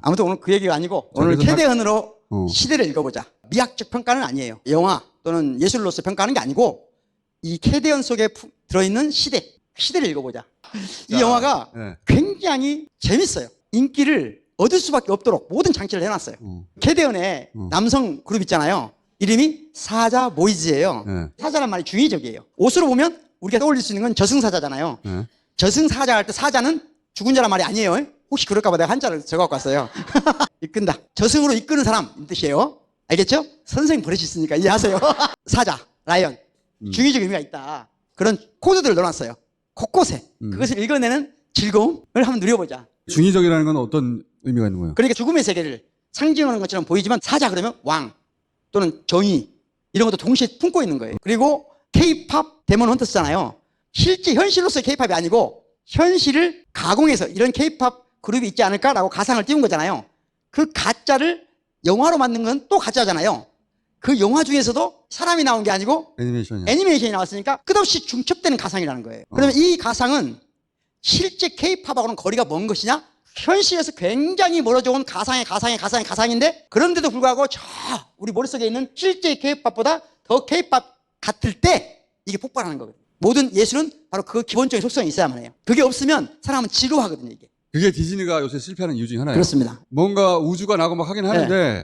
아무튼 오늘 그 얘기가 아니고 오늘 캐대언으로 시대를 읽어보자. 미학적 평가는 아니에요. 영화 또는 예술로서 평가하는 게 아니고 이 캐대언 속에 들어있는 시대를 읽어보자. 이 영화가 굉장히 재밌어요. 인기를 얻을 수밖에 없도록 모든 장치를 해놨어요. 캐대언의 남성 그룹 있잖아요. 이름이 사자 보이즈예요. 사자란 말이 중의적이에요. 옷으로 보면 우리가 떠올릴 수 있는 건 저승사자잖아요. 저승사자 할 때 사자는 죽은 자란 말이 아니에요. 혹시 그럴까봐 내가 한자를 적어갖고 왔어요. 이끈다. 저승으로 이끄는 사람 이 뜻이에요. 알겠죠? 선생님 버릇이 있으니까 이해하세요. 사자, 라이언. 중의적 의미가 있다. 그런 코드들을 넣어놨어요. 곳곳에. 그것을 읽어내는 즐거움을 한번 누려보자. 중의적이라는 건 어떤 의미가 있는 거예요? 그러니까 죽음의 세계를 상징하는 것처럼 보이지만 사자 그러면 왕 또는 정의 이런 것도 동시에 품고 있는 거예요. 그리고 K-팝 데몬 헌터스잖아요. 실제 현실로서의 K-팝이 아니고 현실을 가공해서 이런 K-팝 그룹이 있지 않을까라고 가상을 띄운 거잖아요. 그 가짜를 영화로 만든 건 또 가짜잖아요. 그 영화 중에서도 사람이 나온 게 아니고 애니메이션이 나왔으니까 끝없이 중첩되는 가상이라는 거예요. 그러면 이 가상은 실제 K-팝하고는 거리가 먼 것이냐? 현실에서 굉장히 멀어져 온 가상인데 그런데도 불구하고 저 우리 머릿속에 있는 실제 K-팝보다 더 K-팝 같을 때 이게 폭발하는 거거든요. 모든 예술은 바로 그 기본적인 속성이 있어야만 해요. 그게 없으면 사람은 지루하거든요, 이게. 그게 디즈니가 요새 실패하는 이유 중에 하나예요. 그렇습니다. 뭔가 우주가 나고 막 하긴 하는데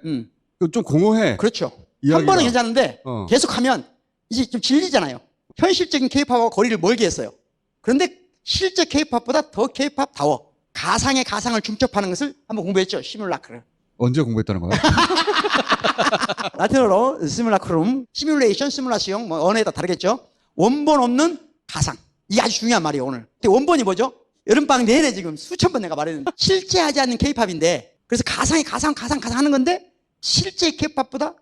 좀 공허해. 그렇죠. 이야기가. 한 번은 괜찮은데 계속하면 이제 좀 질리잖아요. 현실적인 K-팝하고 거리를 멀게 했어요. 그런데 실제 K-팝보다 더 K-팝다워. 가상의 가상을 중첩하는 것을 한번 공부했죠. 시뮬라크를. 언제 공부했다는 거야? 라틴어로 시뮬라크룸, 시뮬레이션, 시뮬라시옹, 뭐 언어에 따라 다르겠죠. 원본 없는 가상. 이게 아주 중요한 말이에요, 오늘. 근데 원본이 뭐죠? 여름방학 내내 지금 수천 번 내가 말했는데 실제 하지 않는 K-팝인데 그래서 가상이 가상 하는 건데 실제 K-팝보다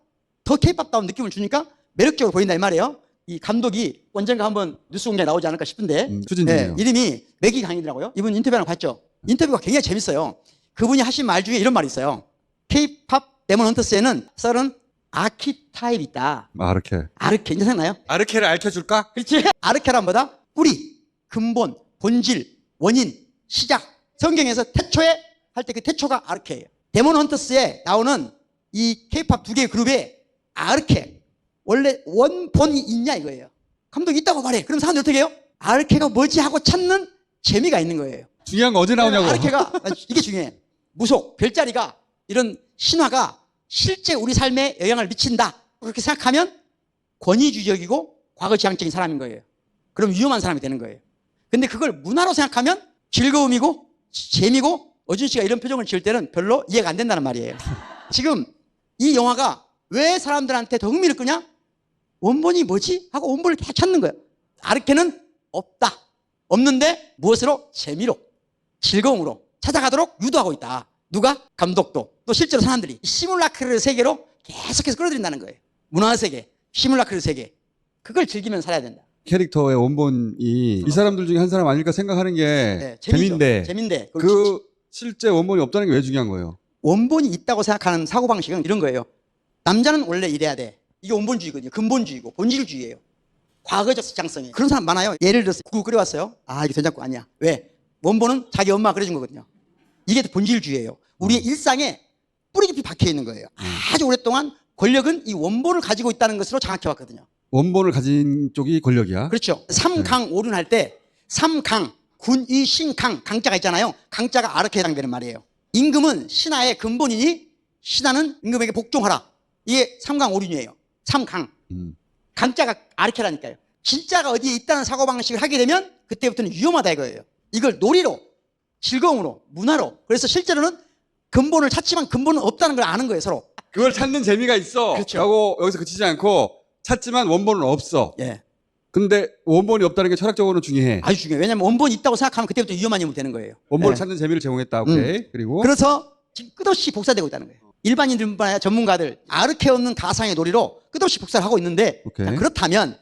더 K-팝다운 느낌을 주니까 매력적으로 보인다 이 말이에요. 이 감독이 언젠가 한번 뉴스 공장에 나오지 않을까 싶은데 추진이에요. 이름이 매기 강이더라고요. 이분 인터뷰 하나 봤죠. 인터뷰가 굉장히 재밌어요. 그분이 하신 말 중에 이런 말이 있어요. K-팝 데몬 헌터스에는 썰은 아키타입이 있다. 아르케 이제 생각나요? 아르케를 알려줄까? 그렇지. 아르케란 뭐다? 뿌리, 근본, 본질, 원인, 시작. 성경에서 태초에 할 때 그 태초가 아르케예요. 데몬 헌터스에 나오는 이 K-팝 두 개의 그룹에 아르케 원래 원본이 있냐 이거예요. 감독이 있다고 말해. 그럼 사람들이 어떻게 해요? 아르케가 뭐지 하고 찾는 재미가 있는 거예요. 중요한 거 언제 나오냐고. 아르케가 이게 중요해. 무속, 별자리가 이런 신화가 실제 우리 삶에 영향을 미친다. 그렇게 생각하면 권위주의적이고 과거지향적인 사람인 거예요. 그럼 위험한 사람이 되는 거예요. 근데 그걸 문화로 생각하면 즐거움이고 재미고 어준 씨가 이런 표정을 지을 때는 별로 이해가 안 된다는 말이에요. 지금 이 영화가 왜 사람들한테 더 흥미를 끄냐? 원본이 뭐지? 하고 원본을 다 찾는 거예요. 아르케는 없다. 없는데 무엇으로? 재미로, 즐거움으로 찾아가도록 유도하고 있다. 누가? 감독도. 또 실제로 사람들이 시뮬라크르 세계로 계속해서 끌어들인다는 거예요. 문화 세계, 시뮬라크르 세계. 그걸 즐기면 살아야 된다. 캐릭터의 원본이 이 사람들 중에 한 사람 아닐까 생각하는 게 재미인데 그 실제 원본이 없다는 게 왜 중요한 거예요? 원본이 있다고 생각하는 사고방식은 이런 거예요. 남자는 원래 이래야 돼. 이게 원본주의거든요. 근본주의고 본질주의예요. 과거적 지향성이에요. 그런 사람 많아요. 예를 들어서 국을 끓여왔어요. 아 이게 된장국 아니야. 왜? 원본은 자기 엄마가 끓여준 거거든요. 이게 본질주의예요. 우리의 일상에 뿌리 깊이 박혀있는 거예요. 아주 오랫동안 권력은 이 원본을 가지고 있다는 것으로 장악해왔거든요. 원본을 가진 쪽이 권력이야? 그렇죠. 삼강 오륜할 때 삼강, 군위, 신강, 강자가 있잖아요. 강자가 아르케에 해당되는 말이에요. 임금은 신하의 근본이니 신하는 임금에게 복종하라. 이게 삼강 오륜이에요. 삼강. 강자가 아르케라니까요. 진짜가 어디에 있다는 사고방식을 하게 되면 그때부터는 위험하다 이거예요. 이걸 놀이로, 즐거움으로, 문화로. 그래서 실제로는 근본을 찾지만 근본은 없다는 걸 아는 거예요, 서로. 그걸 찾는 재미가 있어. 그렇죠. 라고 여기서 그치지 않고 찾지만 원본은 없어. 예. 근데 원본이 없다는 게 철학적으로는 중요해. 아주 중요해요. 왜냐하면 원본이 있다고 생각하면 그때부터 위험한 인물이 되는 거예요. 원본을 예. 찾는 재미를 제공했다. 오케이. 그리고 그래서 지금 끝없이 복사되고 있다는 거예요. 일반인들뿐만 아니라 전문가들 아르케 없는 가상의 놀이로 끝없이 복사를 하고 있는데 자, 그렇다면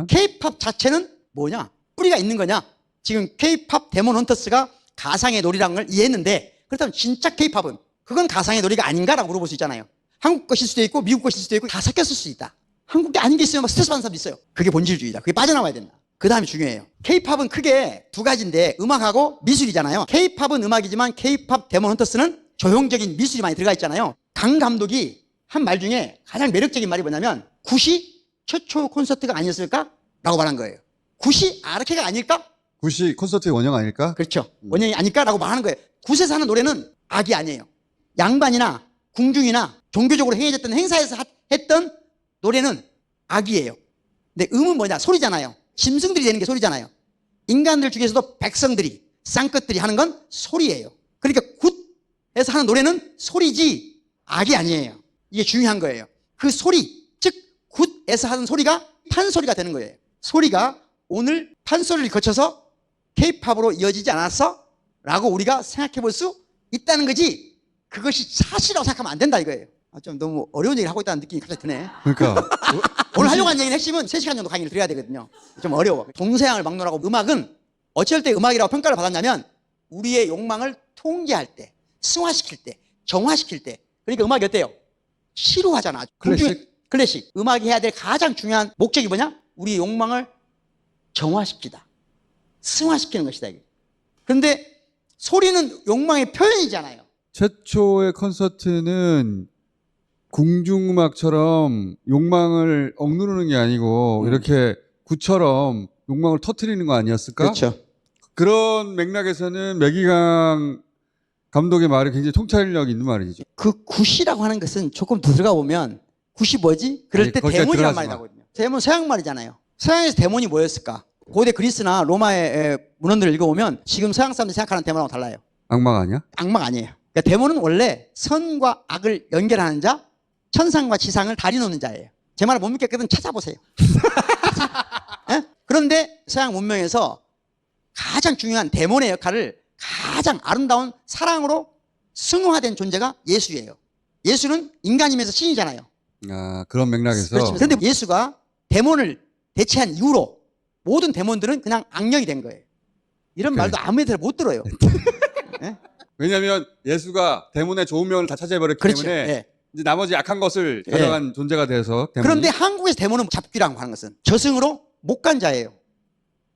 K-팝 자체는 뭐냐? 뿌리가 있는 거냐? 지금 K-팝 데몬 헌터스가 가상의 놀이라는 걸 이해했는데 그렇다면 진짜 K-팝은 그건 가상의 놀이가 아닌가라고 물어볼 수 있잖아요. 한국 것일 수도 있고 미국 것일 수도 있고 다 섞였을 수 있다. 한국이 아닌 게 있으면 막 스트레스 받는 사람도 있어요. 그게 본질주의다. 그게 빠져나와야 된다. 그 다음이 중요해요. K-팝은 크게 두 가지인데 음악하고 미술이잖아요. K-팝은 음악이지만 K-팝 데몬 헌터스는 조형적인 미술이 많이 들어가 있잖아요. 강 감독이 한 말 중에 가장 매력적인 말이 뭐냐면 굿이 최초 콘서트가 아니었을까? 라고 말한 거예요. 굿이 아르케가 아닐까? 굿이 콘서트의 원형 아닐까? 그렇죠. 원형이 아닐까? 라고 말하는 거예요. 굿에서 하는 노래는 악이 아니에요. 양반이나 궁중이나 종교적으로 행해졌던 행사에서 했던 노래는 악이에요. 근데 음은 뭐냐? 소리잖아요. 짐승들이 내는 게 소리잖아요. 인간들 중에서도 백성들이, 쌍끝들이 하는 건 소리예요. 그러니까 굿에서 하는 노래는 소리지 악이 아니에요. 이게 중요한 거예요. 그 소리, 즉 굿에서 하는 소리가 판소리가 되는 거예요. 소리가 오늘 판소리를 거쳐서 K-팝으로 이어지지 않았어? 라고 우리가 생각해 볼 수 있다는 거지, 그것이 사실이라고 생각하면 안 된다 이거예요. 좀 너무 어려운 얘기를 하고 있다는 느낌이 갑자기 드네. 그러니까 오늘 하려고 한 얘기는 핵심은 3시간 정도 강의를 드려야 되거든요. 좀 어려워. 동서양을 막론하고 음악은 어쩔 때 음악이라고 평가를 받았냐면 우리의 욕망을 통제할 때, 승화시킬 때, 정화시킬 때. 그러니까 음악이 어때요? 시루하잖아. 클래식. 음악이 해야 될 가장 중요한 목적이 뭐냐? 우리 욕망을 정화시키다. 승화시키는 것이다. 그런데 소리는 욕망의 표현이잖아요. 최초의 콘서트는 궁중음악처럼 욕망을 억누르는 게 아니고 이렇게 굿처럼 욕망을 터뜨리는 거 아니었을까? 그렇죠. 그런 맥락에서는 매기강 감독의 말이 굉장히 통찰력이 있는 말이죠. 그 굿이라고 하는 것은 조금 더 들어가 보면 굿이 뭐지? 그럴 때 데몬이란 말이 나거든요. 데몬 서양 말이잖아요. 서양에서 데몬이 뭐였을까? 고대 그리스나 로마의 문헌들을 읽어보면 지금 서양 사람들이 생각하는 데몬하고 달라요. 악마가 아니야? 악마가 아니에요. 그러니까 데몬은 원래 선과 악을 연결하는 자, 천상과 지상을 다리놓는 자예요. 제 말을 못 믿겠거든 찾아보세요. 그런데 서양 문명에서 가장 중요한 데몬의 역할을 가장 아름다운 사랑으로 승화된 존재가 예수예요. 예수는 인간이면서 신이잖아요. 아, 그런 맥락에서. 그렇죠. 그런데 예수가 데몬을 대체한 이후로 모든 데몬들은 그냥 악령이 된 거예요. 이런 말도 아무 데나 못 들어요. 네? 왜냐하면 예수가 데몬의 좋은 면을 다 차지해버렸기 그렇죠. 때문에 네. 이제 나머지 약한 것을 가져간 존재가 돼서. 데몬이. 그런데 한국에서 데몬은 잡귀라고 하는 것은 저승으로 못 간 자예요.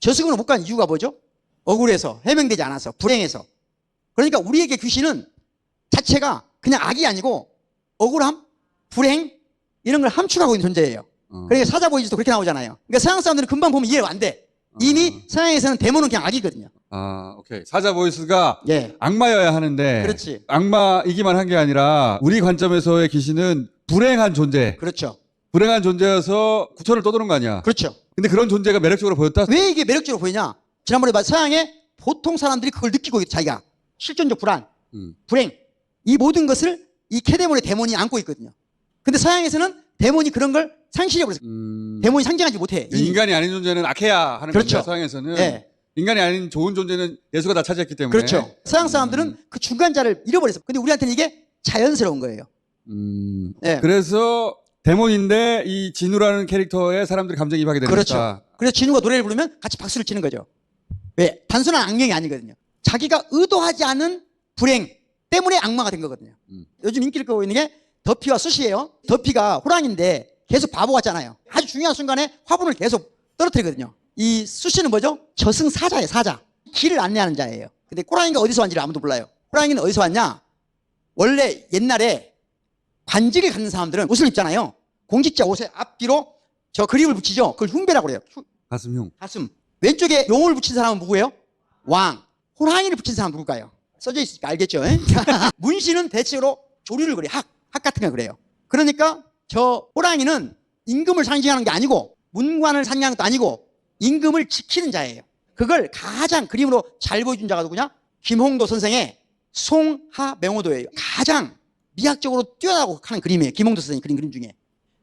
저승으로 못 간 이유가 뭐죠? 억울해서, 해명되지 않아서, 불행해서. 그러니까 우리에게 귀신은 자체가 그냥 악이 아니고 억울함, 불행 이런 걸 함축하고 있는 존재예요. 그러니까 사자보이즈도 그렇게 나오잖아요. 그러니까 서양 사람들은 금방 보면 이해가 안 돼. 이미 서양에서는 데몬은 그냥 악이거든요. 아, 오케이. 사자 보이스가 예. 악마여야 하는데. 그렇지. 악마이기만 한 게 아니라 우리 관점에서의 귀신은 불행한 존재. 그렇죠. 불행한 존재여서 구천을 떠도는 거 아니야. 그렇죠. 근데 그런 존재가 매력적으로 보였다? 왜 이게 매력적으로 보이냐? 지난번에 서양의 보통 사람들이 그걸 느끼고 있고 자기가 실존적 불안, 불행 이 모든 것을 이 캐데몬의 데몬이 안고 있거든요. 근데 서양에서는 데몬이 그런 걸 상실해버렸어요. 데몬이 상징하지 못해. 인간이 아닌 존재는 악해야 하는 그렇죠. 건데 서양에서는 네. 인간이 아닌 좋은 존재는 예수가 다 차지했기 때문에. 그렇죠. 서양 사람들은 그 중간자를 잃어버렸어. 근데 우리한테는 이게 자연스러운 거예요. 네. 그래서 데몬인데 이 진우라는 캐릭터에 사람들이 감정이입하게 되는 그렇죠. 거다. 그래서 진우가 노래를 부르면 같이 박수를 치는 거죠. 왜? 단순한 악령이 아니거든요. 자기가 의도하지 않은 불행 때문에 악마가 된 거거든요. 요즘 인기를 끌고 있는 게 더피와 수시예요. 더피가 호랑인데 계속 바보 같잖아요. 아주 중요한 순간에 화분을 계속 떨어뜨리거든요. 이 수시는 뭐죠? 저승사자예요. 사자. 길을 안내하는 자예요. 근데 호랑이가 어디서 왔는지를 아무도 몰라요. 호랑이는 어디서 왔냐? 원래 옛날에 관직을 갖는 사람들은 옷을 입잖아요. 공직자 옷에 앞뒤로 저 그림을 붙이죠. 그걸 흉배라고 그래요. 가슴. 왼쪽에 용을 붙인 사람은 누구예요? 왕. 호랑이를 붙인 사람은 누굴까요? 써져 있으니까 알겠죠? 문신은 대체로 조류를 그래요. 학 같은 걸 그래요. 그러니까 저 호랑이는 임금을 상징하는 게 아니고 문관을 상징하는 것도 아니고 임금을 지키는 자예요. 그걸 가장 그림으로 잘 보여준 자가 누구냐? 김홍도 선생의 송하맹호도예요. 가장 미학적으로 뛰어나고 하는 그림이에요. 김홍도 선생이 그린 그림 중에.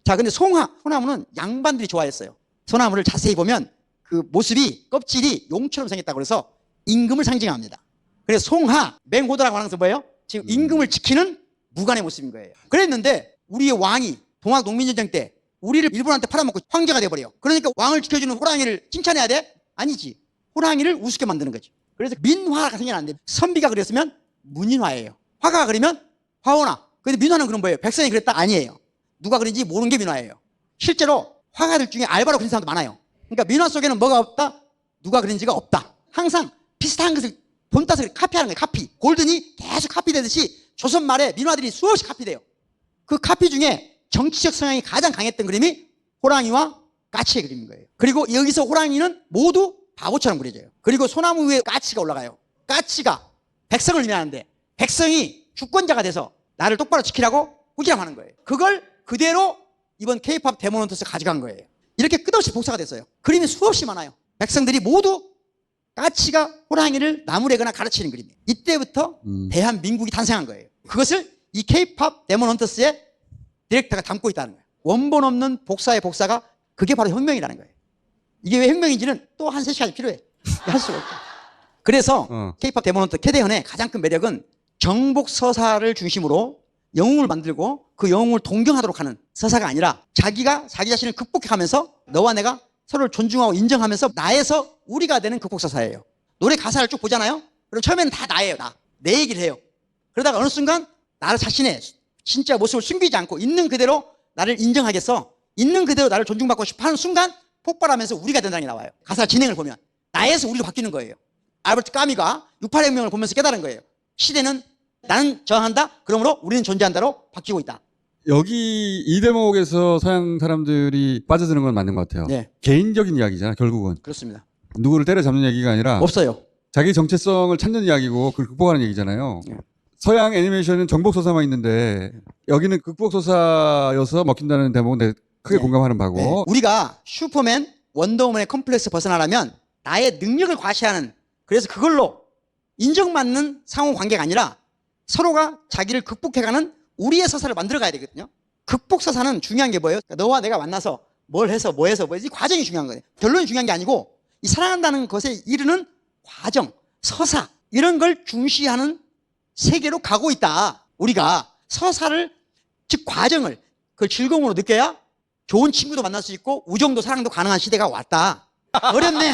자, 근데 소나무는 양반들이 좋아했어요. 소나무를 자세히 보면 그 모습이 껍질이 용처럼 생겼다고 그래서 임금을 상징합니다. 그래서 송하맹호도라고 하는 것은 뭐예요? 지금 임금을 지키는 무관의 모습인 거예요. 그랬는데 우리의 왕이 동학 농민전쟁 때 우리를 일본한테 팔아먹고 황제가 돼버려요. 그러니까 왕을 지켜주는 호랑이를 칭찬해야 돼? 아니지. 호랑이를 우습게 만드는 거지. 그래서 민화가 생겨났는데 선비가 그렸으면 문인화예요. 화가가 그리면 화원화. 근데 민화는 그런 거예요. 백성이 그랬다? 아니에요. 누가 그린지 모르는 게 민화예요. 실제로 화가들 중에 알바로 그린 사람도 많아요. 그러니까 민화 속에는 뭐가 없다? 누가 그린지가 없다. 항상 비슷한 것을 본따서 카피하는 거예요. 카피. 골든이 계속 카피되듯이 조선 말에 민화들이 수없이 카피돼요. 그 카피 중에 정치적 성향이 가장 강했던 그림이 호랑이와 까치의 그림인 거예요. 그리고 여기서 호랑이는 모두 바보처럼 그려져요. 그리고 소나무 위에 까치가 올라가요. 까치가 백성을 위하는데 백성이 주권자가 돼서 나를 똑바로 지키라고 꾸지람하는 거예요. 그걸 그대로 이번 K-팝 데모넌터스 가져간 거예요. 이렇게 끝없이 복사가 됐어요. 그림이 수없이 많아요. 백성들이 모두 까치가 호랑이를 나무래거나 가르치는 그림이에요. 이때부터 대한민국이 탄생한 거예요. 그것을 이 K-팝 데모넌터스의 디렉터가 담고 있다는 거예요. 원본 없는 복사의 복사가 그게 바로 혁명이라는 거예요. 이게 왜 혁명인지는 또 한 3시간이 필요해. 할 수가 없죠. 그래서 K-팝 데모넌터 캐대헌의 가장 큰 매력은 정복 서사를 중심으로 영웅을 만들고 그 영웅을 동경하도록 하는 서사가 아니라 자기가 자기 자신을 극복해가면서 너와 내가 서로를 존중하고 인정하면서 나에서 우리가 되는 극복 서사예요. 노래 가사를 쭉 보잖아요. 그럼 처음에는 다 나예요. 내 얘기를 해요. 그러다가 어느 순간 나를 자신의 진짜 모습을 숨기지 않고 있는 그대로 나를 인정하겠어. 있는 그대로 나를 존중받고 싶어 하는 순간 폭발하면서 우리가 된다는 게 나와요. 가사 진행을 보면 나에서 우리가 바뀌는 거예요. 알버트 까미가 68혁명을 보면서 깨달은 거예요. 시대는 나는 저항한다. 그러므로 우리는 존재한다로 바뀌고 있다. 여기 이 대목에서 서양 사람들이 빠져드는 건 맞는 것 같아요. 네. 개인적인 이야기잖아, 결국은. 그렇습니다. 누구를 때려잡는 얘기가 아니라 없어요. 자기 정체성을 찾는 이야기고 그걸 극복하는 얘기잖아요. 네. 서양 애니메이션은 정복서사만 있는데 여기는 극복서사여서 먹힌다는 대목은 내가 크게 네. 공감하는 바고. 네. 우리가 슈퍼맨, 원더우먼의 컴플렉스 벗어나려면 나의 능력을 과시하는, 그래서 그걸로 인정받는 상호관계가 아니라 서로가 자기를 극복해가는 우리의 서사를 만들어가야 되거든요. 극복서사는 중요한 게 뭐예요? 그러니까 너와 내가 만나서 뭘 해서 뭐 해서 이 과정이 중요한 거예요. 결론이 중요한 게 아니고 이 사랑한다는 것에 이르는 과정, 서사 이런 걸 중시하는 세계로 가고 있다. 우리가 서사를, 즉 과정을, 그걸 즐거움으로 느껴야 좋은 친구도 만날 수 있고 우정도 사랑도 가능한 시대가 왔다. 어렵네.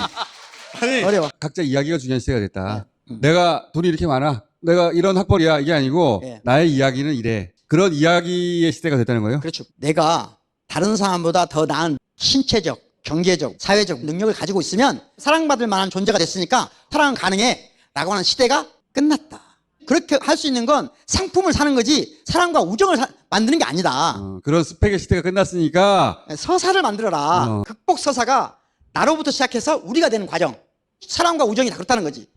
아니, 어려워. 각자 이야기가 중요한 시대가 됐다. 내가 돈이 이렇게 많아, 내가 이런 학벌이야, 이게 아니고 네. 나의 이야기는 이래. 그런 이야기의 시대가 됐다는 거예요? 그렇죠. 내가 다른 사람보다 더 나은 신체적, 경제적, 사회적 능력을 가지고 있으면 사랑받을 만한 존재가 됐으니까 사랑은 가능해 라고 하는 시대가 끝났다. 그렇게 할 수 있는 건 상품을 사는 거지 사랑과 우정을 만드는 게 아니다. 그런 스펙의 시대가 끝났으니까 서사를 만들어라. 극복 서사가 나로부터 시작해서 우리가 되는 과정. 사랑과 우정이 다 그렇다는 거지.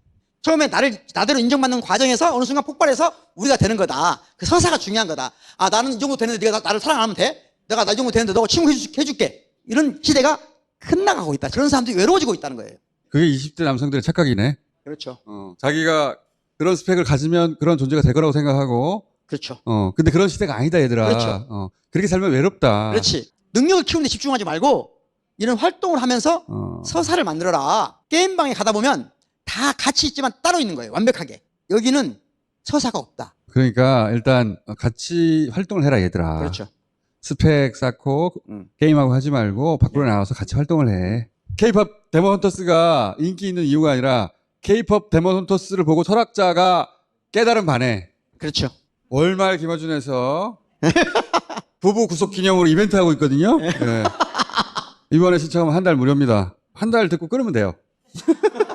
처음에 나대로 인정받는 과정에서 어느 순간 폭발해서 우리가 되는 거다. 그 서사가 중요한 거다. 아, 나는 이 정도 되는데 네가 나를 사랑 안 하면 돼? 내가 나 이 정도 되는데 너가 친구 해줄게. 이런 시대가 끝나가고 있다. 그런 사람들이 외로워지고 있다는 거예요. 그게 20대 남성들의 착각이네. 그렇죠. 자기가 그런 스펙을 가지면 그런 존재가 될 거라고 생각하고. 그렇죠. 근데 그런 시대가 아니다, 얘들아. 그렇죠. 그렇게 살면 외롭다. 그렇지. 능력을 키우는데 집중하지 말고 이런 활동을 하면서 서사를 만들어라. 게임방에 가다 보면 다 같이 있지만 따로 있는 거예요. 완벽하게. 여기는 서사가 없다. 그러니까 일단 같이 활동을 해라, 얘들아. 그렇죠. 스펙 쌓고 게임하고 하지 말고 밖으로 나와서 같이 활동을 해. K-팝 데모헌터스가 인기 있는 이유가 아니라 K-팝 데모헌터스를 보고 철학자가 깨달은 바네. 그렇죠. 월말 김어준에서 부부 구속 기념으로 이벤트 하고 있거든요. 네. 이번에 신청하면 한 달 무료입니다. 한 달 듣고 끊으면 돼요.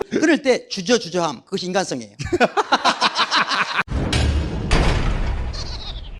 끊을 때 주저함. 그것이 인간성이에요.